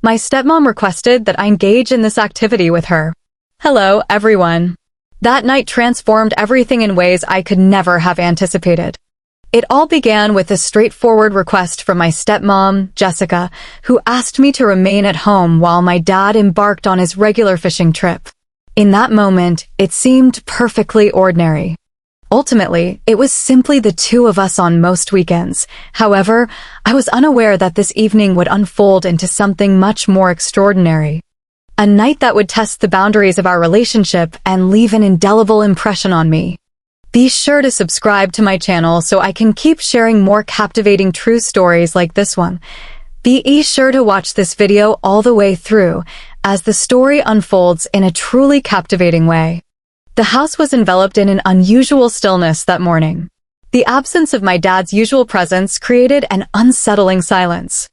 My stepmom requested that I engage in this activity with her. Hello, everyone. That night transformed everything in ways I could never have anticipated. It all began with a straightforward request from my stepmom, Jessica, who asked me to remain at home while my dad embarked on his regular fishing trip. In that moment, it seemed perfectly ordinary. Ultimately, it was simply the two of us on most weekends. However, I was unaware that this evening would unfold into something much more extraordinary. A night that would test the boundaries of our relationship and leave an indelible impression on me. Be sure to subscribe to my channel so I can keep sharing more captivating true stories like this one. Be sure to watch this video all the way through, as the story unfolds in a truly captivating way. The house was enveloped in an unusual stillness that morning. The absence of my dad's usual presence created an unsettling silence.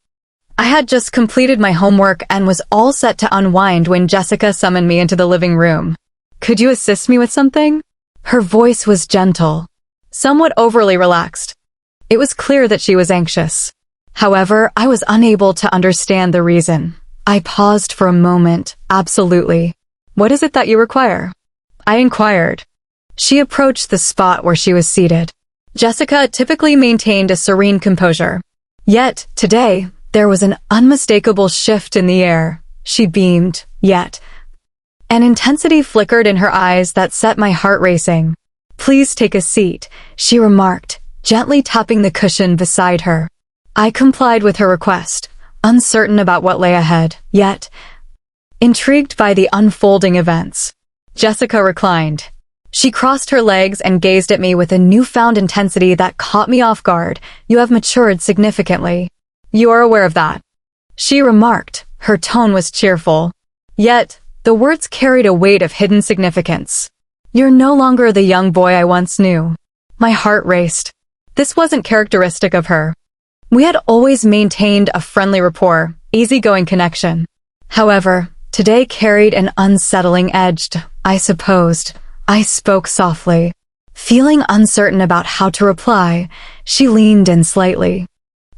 I had just completed my homework and was all set to unwind when Jessica summoned me into the living room. Could you assist me with something? Her voice was gentle, somewhat overly relaxed. It was clear that she was anxious. However, I was unable to understand the reason. I paused for a moment. Absolutely. What is it that you require? I inquired. She approached the spot where she was seated. Jessica typically maintained a serene composure. Yet, today, there was an unmistakable shift in the air. She beamed, yet an intensity flickered in her eyes that set my heart racing. Please take a seat, she remarked, gently tapping the cushion beside her. I complied with her request, uncertain about what lay ahead, yet intrigued by the unfolding events. Jessica reclined. She crossed her legs and gazed at me with a newfound intensity that caught me off guard. You have matured significantly. You are aware of that, she remarked. Her tone was cheerful. Yet, the words carried a weight of hidden significance. You're no longer the young boy I once knew. My heart raced. This wasn't characteristic of her. We had always maintained a friendly rapport, easygoing connection. However, today carried an unsettling edge, I supposed. I spoke softly. Feeling uncertain about how to reply, she leaned in slightly.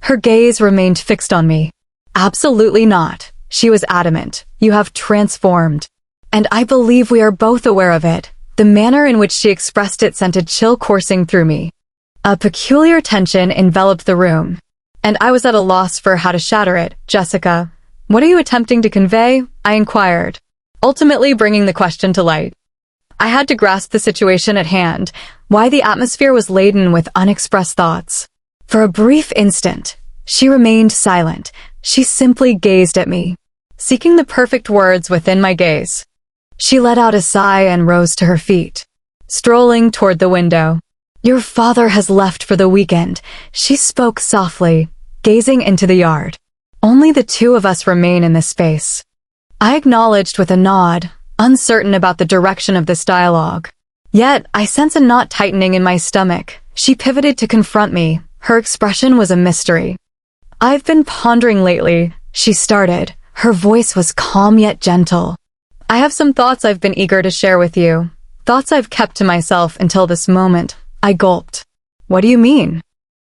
Her gaze remained fixed on me. Absolutely not, she was adamant. You have transformed. And I believe we are both aware of it. The manner in which she expressed it sent a chill coursing through me. A peculiar tension enveloped the room, and I was at a loss for how to shatter it. Jessica, what are you attempting to convey? I inquired, ultimately bringing the question to light. I had to grasp the situation at hand, why the atmosphere was laden with unexpressed thoughts. For a brief instant, she remained silent. She simply gazed at me, seeking the perfect words within my gaze. She let out a sigh and rose to her feet, strolling toward the window. Your father has left for the weekend, she spoke softly, gazing into the yard. Only the two of us remain in this space. I acknowledged with a nod, uncertain about the direction of this dialogue. Yet, I sense a knot tightening in my stomach. She pivoted to confront me. Her expression was a mystery. I've been pondering lately, she started. Her voice was calm yet gentle. I have some thoughts I've been eager to share with you. Thoughts I've kept to myself until this moment. I gulped. What do you mean?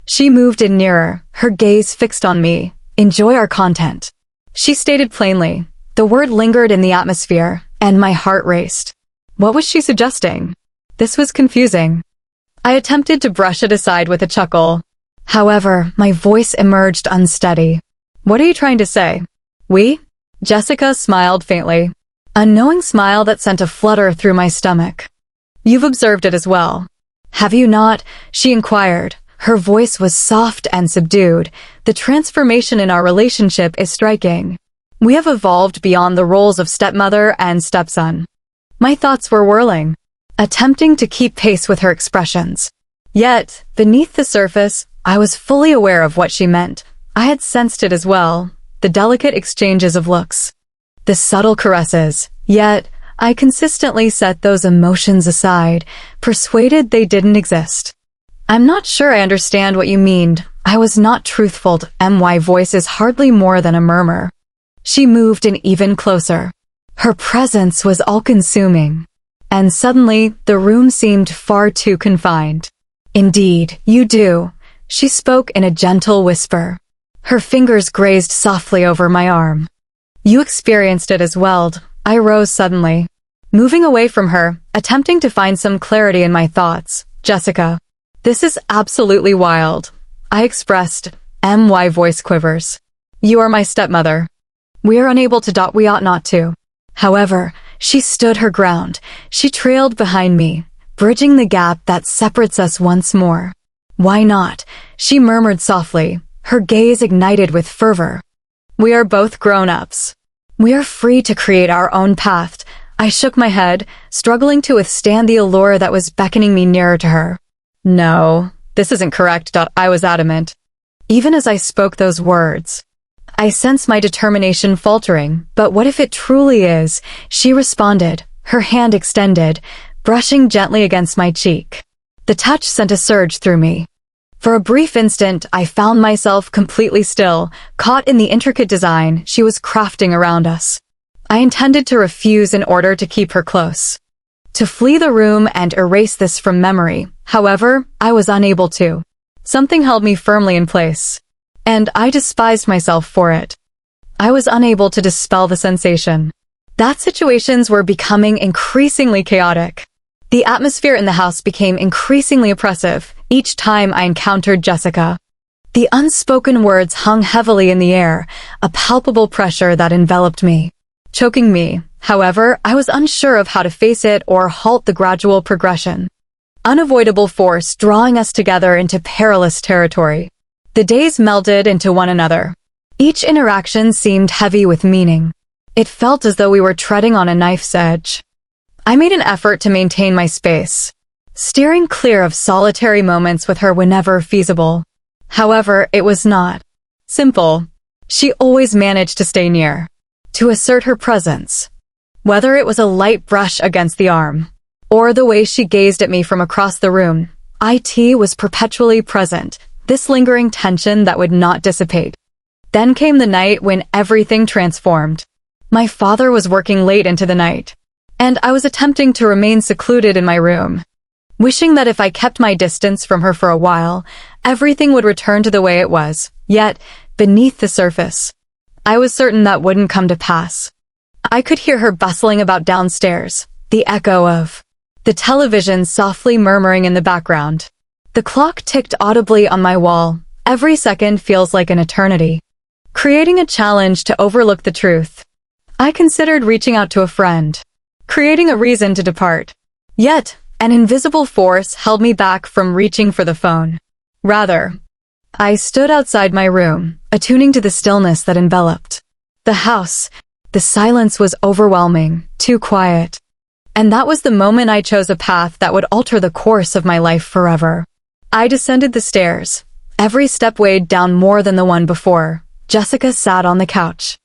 She moved in nearer, her gaze fixed on me. Enjoy our content, she stated plainly. The word lingered in the atmosphere, and my heart raced. What was she suggesting? This was confusing. I attempted to brush it aside with a chuckle. However, my voice emerged unsteady. What are you trying to say? We? Jessica smiled faintly. A knowing smile that sent a flutter through my stomach. You've observed it as well, have you not? She inquired. Her voice was soft and subdued. The transformation in our relationship is striking. We have evolved beyond the roles of stepmother and stepson. My thoughts were whirling, attempting to keep pace with her expressions. Yet, beneath the surface, I was fully aware of what she meant. I had sensed it as well, the delicate exchanges of looks, the subtle caresses. Yet, I consistently set those emotions aside, persuaded they didn't exist. I'm not sure I understand what you mean. I was not truthful. My voice is hardly more than a murmur. She moved in even closer. Her presence was all-consuming. And suddenly, the room seemed far too confined. Indeed, you do, she spoke in a gentle whisper. Her fingers grazed softly over my arm. You experienced it as well. I rose suddenly, moving away from her, attempting to find some clarity in my thoughts. Jessica, this is absolutely wild. I expressed, my voice quivers. You are my stepmother. We are unable to. We ought not to. However, she stood her ground. She trailed behind me, bridging the gap that separates us once more. Why not? She murmured softly, her gaze ignited with fervor. We are both grown-ups. We are free to create our own path. I shook my head, struggling to withstand the allure that was beckoning me nearer to her. No, this isn't correct. I was adamant. Even as I spoke those words, I sensed my determination faltering. But what if it truly is? She responded, her hand extended, brushing gently against my cheek. The touch sent a surge through me. For a brief instant, I found myself completely still, caught in the intricate design she was crafting around us. I intended to refuse in order to keep her close, to flee the room and erase this from memory. However, I was unable to. Something held me firmly in place, and I despised myself for it. I was unable to dispel the sensation that situations were becoming increasingly chaotic. The atmosphere in the house became increasingly oppressive each time I encountered Jessica. The unspoken words hung heavily in the air, a palpable pressure that enveloped me, choking me. However, I was unsure of how to face it or halt the gradual progression. Unavoidable force drawing us together into perilous territory. The days melded into one another. Each interaction seemed heavy with meaning. It felt as though we were treading on a knife's edge. I made an effort to maintain my space, steering clear of solitary moments with her whenever feasible. However, it was not simple. She always managed to stay near, to assert her presence. Whether it was a light brush against the arm, or the way she gazed at me from across the room, it was perpetually present, this lingering tension that would not dissipate. Then came the night when everything transformed. My father was working late into the night, and I was attempting to remain secluded in my room, wishing that if I kept my distance from her for a while, everything would return to the way it was. Yet, beneath the surface, I was certain that wouldn't come to pass. I could hear her bustling about downstairs, the echo of the television softly murmuring in the background. The clock ticked audibly on my wall. Every second feels like an eternity, creating a challenge to overlook the truth. I considered reaching out to a friend, creating a reason to depart. Yet, an invisible force held me back from reaching for the phone. Rather, I stood outside my room, attuning to the stillness that enveloped the house. The silence was overwhelming, too quiet. And that was the moment I chose a path that would alter the course of my life forever. I descended the stairs. Every step weighed down more than the one before. Jessica sat on the couch,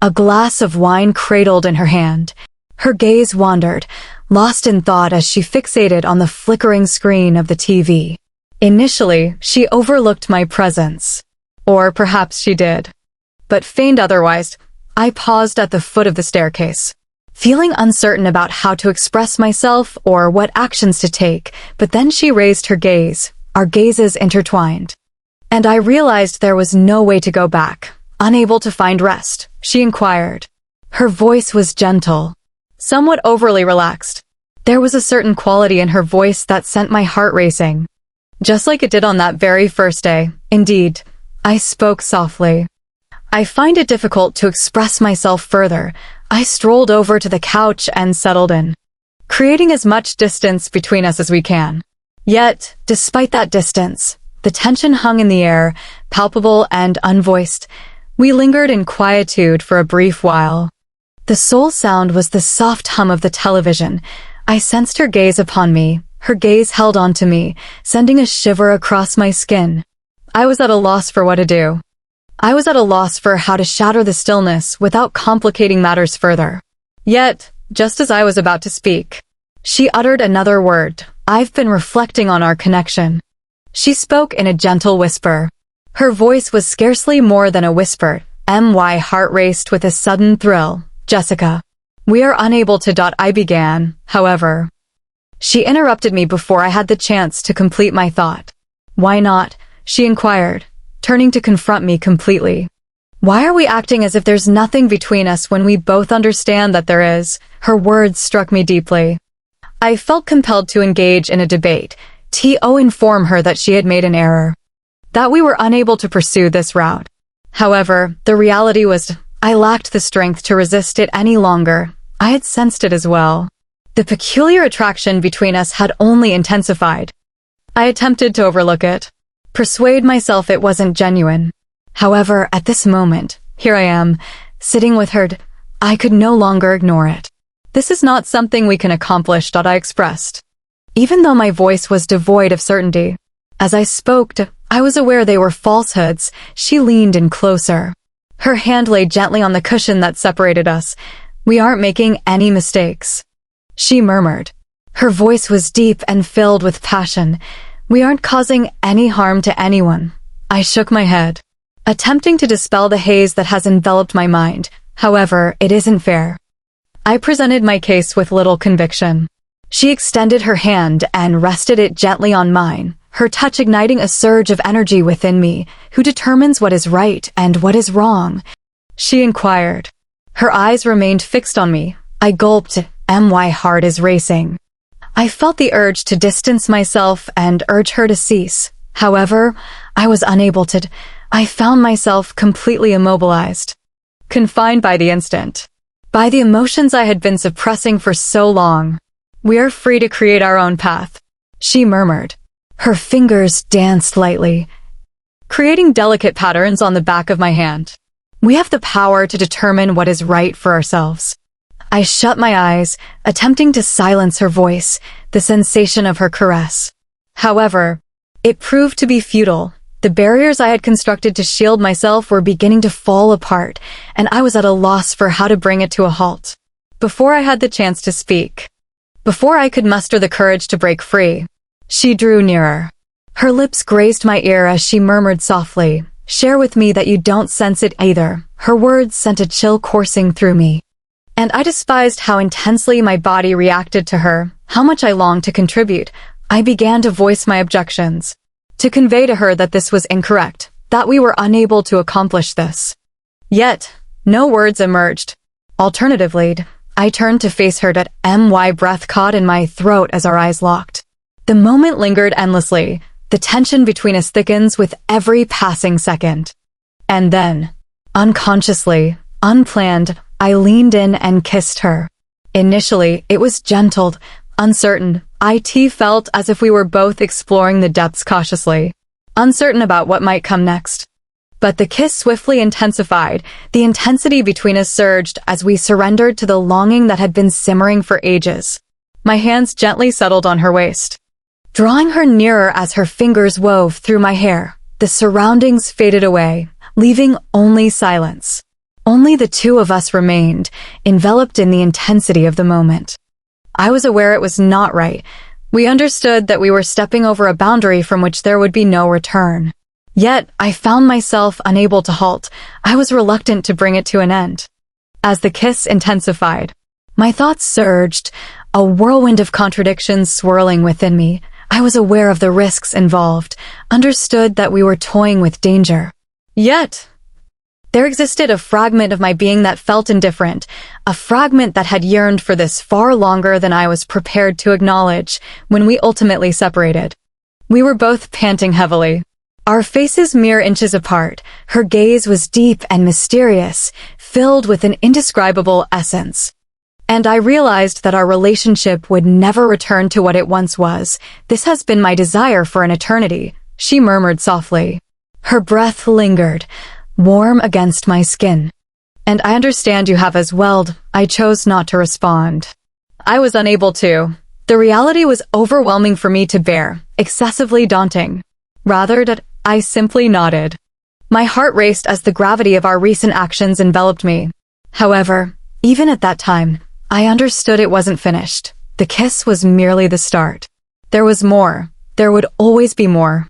a glass of wine cradled in her hand. Her gaze wandered, lost in thought as she fixated on the flickering screen of the TV. Initially, she overlooked my presence. Or perhaps she did, but feigned otherwise. I paused at the foot of the staircase, feeling uncertain about how to express myself or what actions to take, but then she raised her gaze. Our gazes intertwined, and I realized there was no way to go back. Unable to find rest, she inquired. Her voice was gentle, somewhat overly relaxed. There was a certain quality in her voice that sent my heart racing, just like it did on that very first day. Indeed, I spoke softly. I find it difficult to express myself further. I strolled over to the couch and settled in, creating as much distance between us as we can. Yet, despite that distance, the tension hung in the air, palpable and unvoiced. We lingered in quietude for a brief while. The sole sound was the soft hum of the television. I sensed her gaze upon me. Her gaze held onto me, sending a shiver across my skin. I was at a loss for what to do. I was at a loss for how to shatter the stillness without complicating matters further. Yet, just as I was about to speak, she uttered another word. I've been reflecting on our connection. She spoke in a gentle whisper. Her voice was scarcely more than a whisper. My heart raced with a sudden thrill. Jessica, we are unable to. I began, however. She interrupted me before I had the chance to complete my thought. Why not? She inquired, turning to confront me completely. Why are we acting as if there's nothing between us when we both understand that there is? Her words struck me deeply. I felt compelled to engage in a debate, to inform her that she had made an error, that we were unable to pursue this route. However, the reality was I lacked the strength to resist it any longer. I had sensed it as well. The peculiar attraction between us had only intensified. I attempted to overlook it, persuade myself it wasn't genuine. However, at this moment, here I am, sitting with her. I could no longer ignore it. This is not something we can accomplish, I expressed. Even though my voice was devoid of certainty, as I spoke, I was aware they were falsehoods. She leaned in closer. Her hand lay gently on the cushion that separated us. We aren't making any mistakes, she murmured. Her voice was deep and filled with passion. We aren't causing any harm to anyone. I shook my head, attempting to dispel the haze that has enveloped my mind. However, it isn't fair. I presented my case with little conviction. She extended her hand and rested it gently on mine, her touch igniting a surge of energy within me. Who determines what is right and what is wrong? She inquired. Her eyes remained fixed on me. I gulped. My heart is racing. I felt the urge to distance myself and urge her to cease. However, I was unable to. I found myself completely immobilized, confined by the instant, by the emotions I had been suppressing for so long. We are free to create our own path, she murmured. Her fingers danced lightly, creating delicate patterns on the back of my hand. We have the power to determine what is right for ourselves. I shut my eyes, attempting to silence her voice, the sensation of her caress. However, it proved to be futile. The barriers I had constructed to shield myself were beginning to fall apart, and I was at a loss for how to bring it to a halt. Before I had the chance to speak, before I could muster the courage to break free, she drew nearer. Her lips grazed my ear as she murmured softly, "Share with me that you don't sense it either." Her words sent a chill coursing through me, and I despised how intensely my body reacted to her, how much I longed to contribute. I began to voice my objections, to convey to her that this was incorrect, that we were unable to accomplish this. Yet, no words emerged. Alternatively, I turned to face her. My breath caught in my throat as our eyes locked. The moment lingered endlessly. The tension between us thickens with every passing second. And then, unconsciously, unplanned, I leaned in and kissed her. Initially, it was gentle, uncertain. It felt as if we were both exploring the depths cautiously, uncertain about what might come next. But the kiss swiftly intensified. The intensity between us surged as we surrendered to the longing that had been simmering for ages. My hands gently settled on her waist, drawing her nearer as her fingers wove through my hair. The surroundings faded away, leaving only silence. Only the two of us remained, enveloped in the intensity of the moment. I was aware it was not right. We understood that we were stepping over a boundary from which there would be no return. Yet, I found myself unable to halt. I was reluctant to bring it to an end. As the kiss intensified, my thoughts surged, a whirlwind of contradictions swirling within me. I was aware of the risks involved, understood that we were toying with danger. Yet, there existed a fragment of my being that felt indifferent, a fragment that had yearned for this far longer than I was prepared to acknowledge. When we ultimately separated, we were both panting heavily, our faces mere inches apart. Her gaze was deep and mysterious, filled with an indescribable essence. And I realized that our relationship would never return to what it once was. "This has been my desire for an eternity," she murmured softly. Her breath lingered, warm against my skin. "And I understand you have as well." I chose not to respond. I was unable to. The reality was overwhelming for me to bear, excessively daunting. Rather, I simply nodded. My heart raced as the gravity of our recent actions enveloped me. However, even at that time, I understood it wasn't finished. The kiss was merely the start. There was more. There would always be more.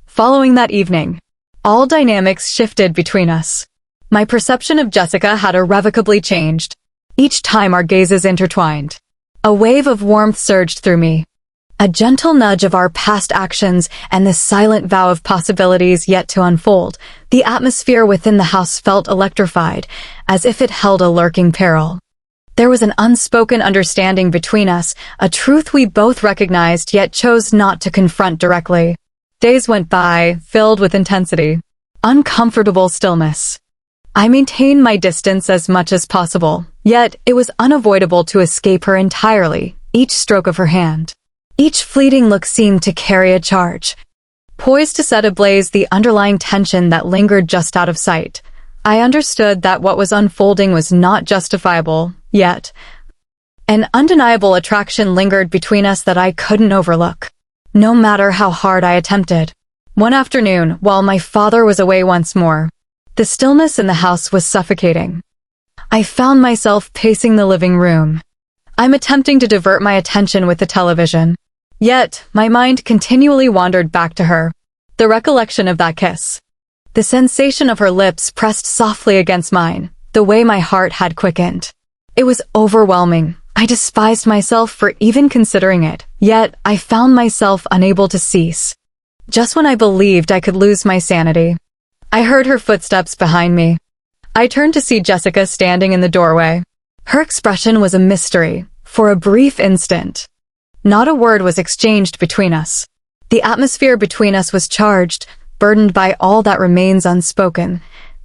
Following that evening, all dynamics shifted between us. My perception of Jessica had irrevocably changed. Each time our gazes intertwined, a wave of warmth surged through me. A gentle nudge of our past actions and the silent vow of possibilities yet to unfold. The atmosphere within the house felt electrified, as if it held a lurking peril. There was an unspoken understanding between us, a truth we both recognized yet chose not to confront directly. Days went by, filled with intensity. Uncomfortable stillness. I maintained my distance as much as possible, yet it was unavoidable to escape her entirely, each stroke of her hand. Each fleeting look seemed to carry a charge, poised to set ablaze the underlying tension that lingered just out of sight. I understood that what was unfolding was not justifiable, yet an undeniable attraction lingered between us that I couldn't overlook, no matter how hard I attempted. One afternoon, while my father was away once more, the stillness in the house was suffocating. I found myself pacing the living room. I'm attempting to divert my attention with the television. Yet, my mind continually wandered back to her. The recollection of that kiss. The sensation of her lips pressed softly against mine, the way my heart had quickened. It was overwhelming. I despised myself for even considering it, yet I found myself unable to cease. Just when I believed I could lose my sanity, I heard her footsteps behind me. I turned to see Jessica standing in the doorway. Her expression was a mystery, for a brief instant. Not a word was exchanged between us. The atmosphere between us was charged, burdened by all that remains unspoken.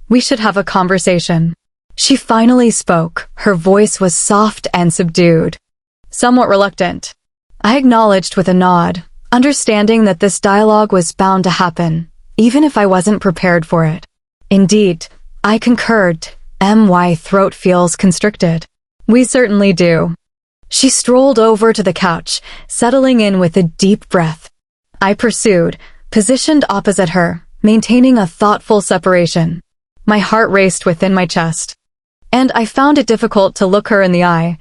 We should have a conversation. She finally spoke. Her voice was soft and subdued, somewhat reluctant. I acknowledged with a nod, understanding that this dialogue was bound to happen, even if I wasn't prepared for it. Indeed, I concurred. My throat feels constricted. We certainly do. She strolled over to the couch, settling in with a deep breath. I pursued, positioned opposite her, maintaining a thoughtful separation. My heart raced within my chest, and I found it difficult to look her in the eye.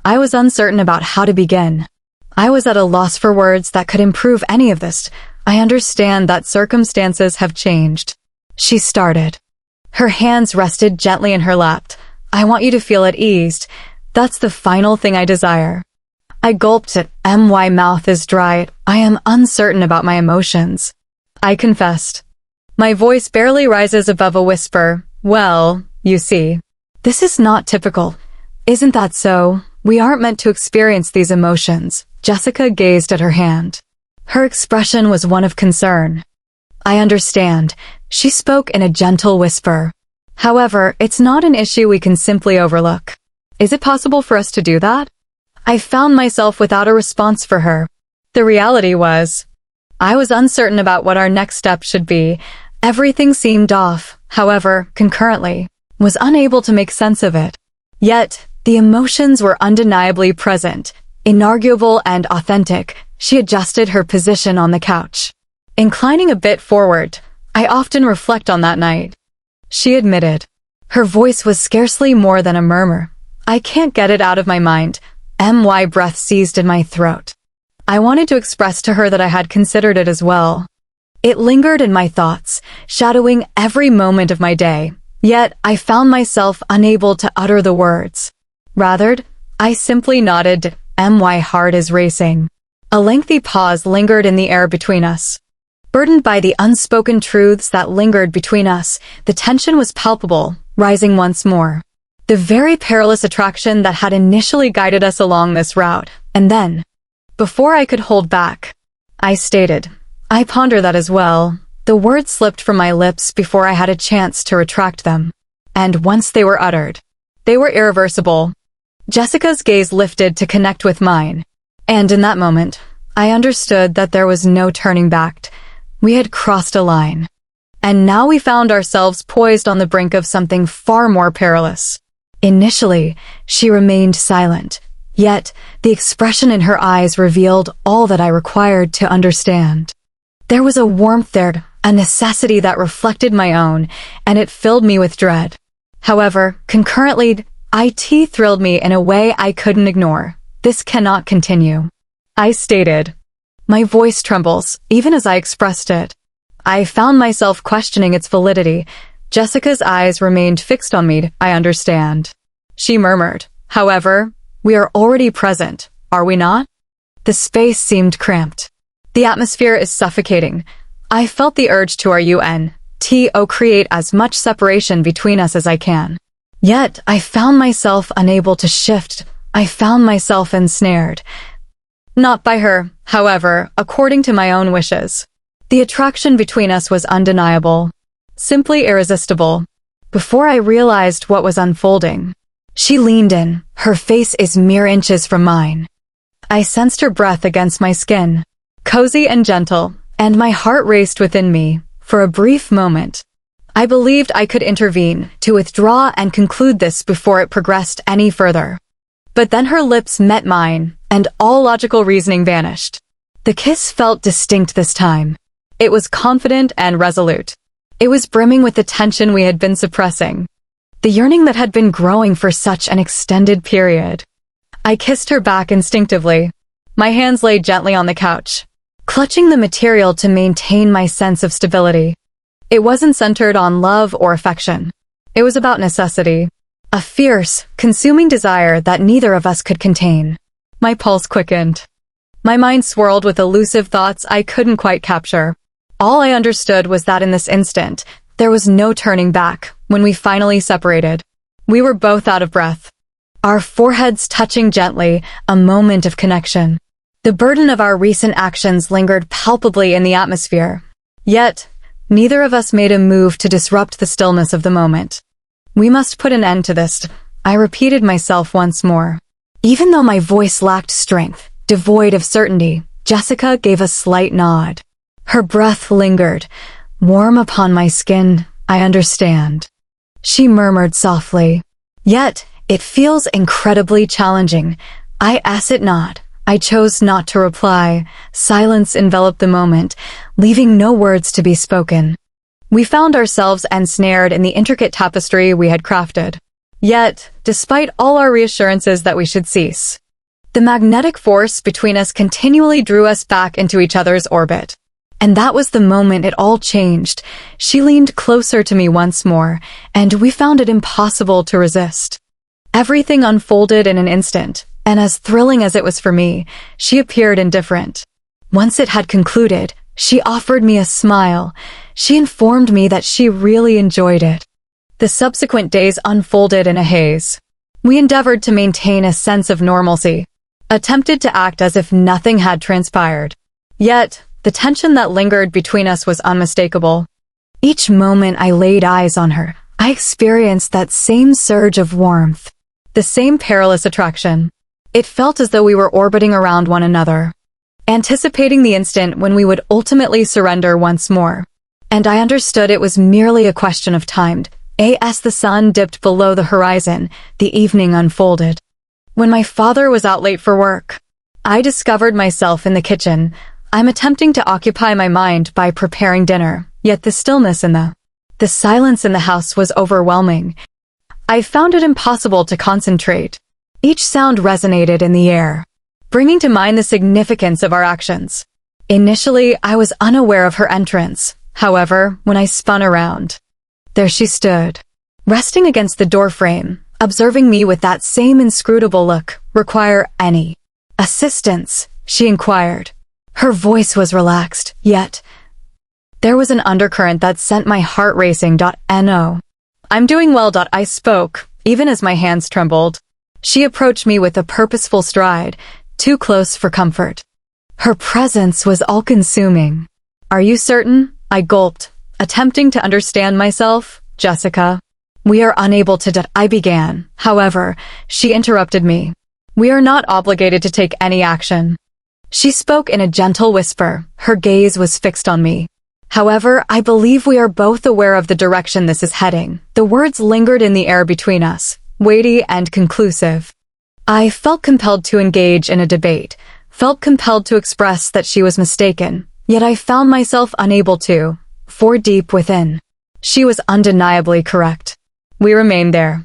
I was uncertain about how to begin. I was at a loss for words that could improve any of this. I understand that circumstances have changed. She started. Her hands rested gently in her lap. I want you to feel at ease. That's the final thing I desire. I gulped it. My mouth is dry. I am uncertain about my emotions. I confessed. My voice barely rises above a whisper. Well, you see, this is not typical. Isn't that so? We aren't meant to experience these emotions. Jessica gazed at her hand. Her expression was one of concern. I understand. She spoke in a gentle whisper. However, it's not an issue we can simply overlook. Is it possible for us to do that? I found myself without a response for her. The reality was, I was uncertain about what our next step should be. Everything seemed off, however, concurrently, was unable to make sense of it. Yet, the emotions were undeniably present, inarguable and authentic. She adjusted her position on the couch, inclining a bit forward. I often reflect on that night, she admitted. Her voice was scarcely more than a murmur. I can't get it out of my mind. My breath seized in my throat. I wanted to express to her that I had considered it as well. It lingered in my thoughts, shadowing every moment of my day. Yet, I found myself unable to utter the words. Rather, I simply nodded. My heart is racing. A lengthy pause lingered in the air between us. Burdened by the unspoken truths that lingered between us, the tension was palpable, rising once more. The very perilous attraction that had initially guided us along this route. And then, before I could hold back, I stated, I ponder that as well. The words slipped from my lips before I had a chance to retract them. And once they were uttered, they were irreversible. Jessica's gaze lifted to connect with mine. And in that moment, I understood that there was no turning back. We had crossed a line. And now we found ourselves poised on the brink of something far more perilous. Initially, she remained silent, yet the expression in her eyes revealed all that I required to understand. There was a warmth there, a necessity that reflected my own, and it filled me with dread. However, concurrently, it thrilled me in a way I couldn't ignore. This cannot continue, I stated. My voice trembles, even as I expressed it. I found myself questioning its validity. Jessica's eyes remained fixed on me. I understand, she murmured. However, we are already present, are we not? The space seemed cramped. The atmosphere is suffocating. I felt the urge to untold create as much separation between us as I can. Yet, I found myself unable to shift. I found myself ensnared. Not by her, however, according to my own wishes. The attraction between us was undeniable, simply irresistible. Before I realized what was unfolding, she leaned in, her face is mere inches from mine. I sensed her breath against my skin, cozy and gentle, and my heart raced within me. For a brief moment, I believed I could intervene, to withdraw and conclude this before it progressed any further. But then her lips met mine, and all logical reasoning vanished. The kiss felt distinct this time. It was confident and resolute. It was brimming with the tension we had been suppressing, the yearning that had been growing for such an extended period. I kissed her back instinctively. My hands lay gently on the couch, clutching the material to maintain my sense of stability. It wasn't centered on love or affection. It was about necessity, a fierce, consuming desire that neither of us could contain. My pulse quickened. My mind swirled with elusive thoughts I couldn't quite capture. All I understood was that in this instant, there was no turning back. When we finally separated, we were both out of breath, our foreheads touching gently, a moment of connection. The burden of our recent actions lingered palpably in the atmosphere. Yet, neither of us made a move to disrupt the stillness of the moment. We must put an end to this, I repeated myself once more. Even though my voice lacked strength, devoid of certainty, Jessica gave a slight nod. Her breath lingered, warm upon my skin. I understand, she murmured softly. Yet, it feels incredibly challenging. I asked it not. I chose not to reply. Silence enveloped the moment, leaving no words to be spoken. We found ourselves ensnared in the intricate tapestry we had crafted. Yet, despite all our reassurances that we should cease, the magnetic force between us continually drew us back into each other's orbit. And that was the moment it all changed. She leaned closer to me once more, and we found it impossible to resist. Everything unfolded in an instant, and as thrilling as it was for me, she appeared indifferent. Once it had concluded, she offered me a smile. She informed me that she really enjoyed it. The subsequent days unfolded in a haze. We endeavored to maintain a sense of normalcy, attempted to act as if nothing had transpired. Yet, the tension that lingered between us was unmistakable. Each moment I laid eyes on her, I experienced that same surge of warmth, the same perilous attraction. It felt as though we were orbiting around one another, anticipating the instant when we would ultimately surrender once more. And I understood it was merely a question of time. As the sun dipped below the horizon, the evening unfolded. When my father was out late for work, I discovered myself in the kitchen. I'm attempting to occupy my mind by preparing dinner, yet the stillness and the silence in the house was overwhelming. I found it impossible to concentrate. Each sound resonated in the air, bringing to mind the significance of our actions. Initially, I was unaware of her entrance. However, when I spun around, there she stood, resting against the doorframe, observing me with that same inscrutable look. "Require any assistance?" she inquired. Her voice was relaxed, yet there was an undercurrent that sent my heart racing. "No. I'm doing well." I spoke, even as my hands trembled. She approached me with a purposeful stride, too close for comfort. Her presence was all-consuming. "Are you certain?" I gulped, attempting to understand myself. "Jessica, we are unable to I began. However, she interrupted me. "We are not obligated to take any action." She spoke in a gentle whisper. Her gaze was fixed on me. "However, I believe we are both aware of the direction this is heading." The words lingered in the air between us, weighty and conclusive. I felt compelled to engage in a debate, felt compelled to express that she was mistaken, yet I found myself unable to, for deep within, she was undeniably correct. We remained there,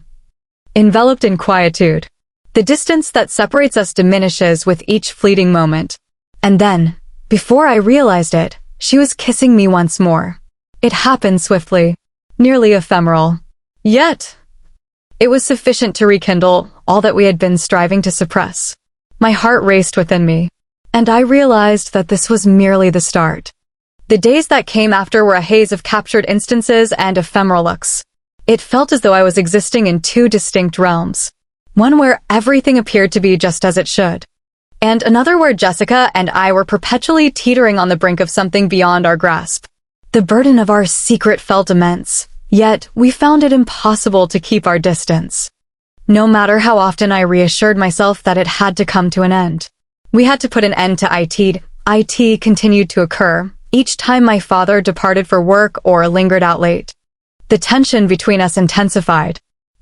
enveloped in quietude. The distance that separates us diminishes with each fleeting moment. And then, before I realized it, she was kissing me once more. It happened swiftly, nearly ephemeral. Yet, it was sufficient to rekindle all that we had been striving to suppress. My heart raced within me. And I realized that this was merely the start. The days that came after were a haze of captured instances and ephemeral looks. It felt as though I was existing in two distinct realms. One where everything appeared to be just as it should, and another where Jessica and I were perpetually teetering on the brink of something beyond our grasp. The burden of our secret felt immense, yet we found it impossible to keep our distance. No matter how often I reassured myself that it had to come to an end. We had to put an end to IT. IT continued to occur each time my father departed for work or lingered out late. The tension between us intensified.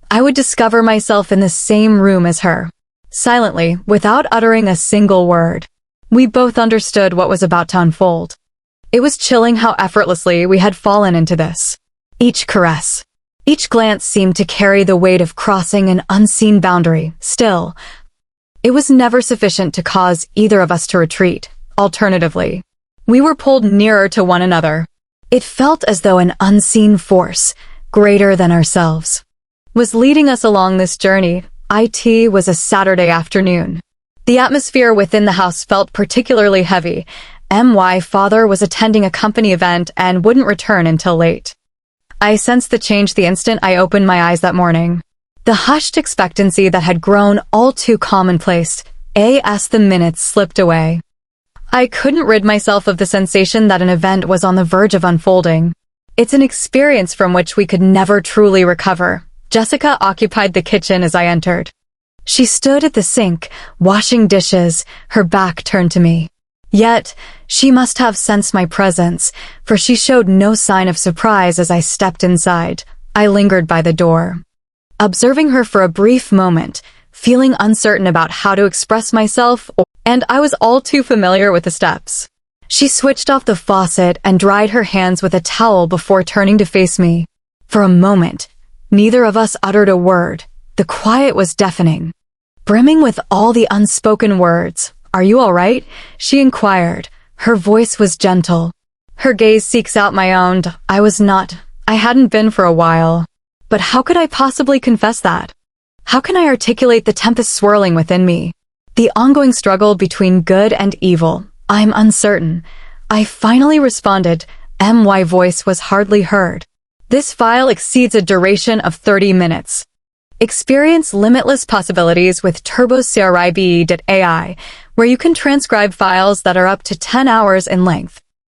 I would discover myself in the same room as her, silently, without uttering a single word. We both understood what was about to unfold. It was chilling how effortlessly we had fallen into this. Each caress, each glance seemed to carry the weight of crossing an unseen boundary. Still, it was never sufficient to cause either of us to retreat. Alternatively, we were pulled nearer to one another. It felt as though an unseen force, greater than ourselves, was leading us along this journey. It was a Saturday afternoon. The atmosphere within the house felt particularly heavy. My father was attending a company event and wouldn't return until late. I sensed the change the instant I opened my eyes that morning. The hushed expectancy that had grown all too commonplace, as the minutes slipped away. I couldn't rid myself of the sensation that an event was on the verge of unfolding. It's an experience from which we could never truly recover. Jessica occupied the kitchen as I entered. She stood at the sink, washing dishes, her back turned to me. Yet, she must have sensed my presence, for she showed no sign of surprise as I stepped inside. I lingered by the door, observing her for a brief moment, feeling uncertain about how to express myself, and I was all too familiar with the steps. She switched off the faucet and dried her hands with a towel before turning to face me. For a moment, neither of us uttered a word. The quiet was deafening, brimming with all the unspoken words. "Are you all right?" she inquired. Her voice was gentle. Her gaze seeks out my own. I was not. I hadn't been for a while. But how could I possibly confess that? How can I articulate the tempest swirling within me? The ongoing struggle between good and evil. I'm uncertain. I finally responded. My voice was hardly heard. This file exceeds a duration of 30 minutes. Experience limitless possibilities with TurboCRIB.ai, where you can transcribe files that are up to 10 hours in length.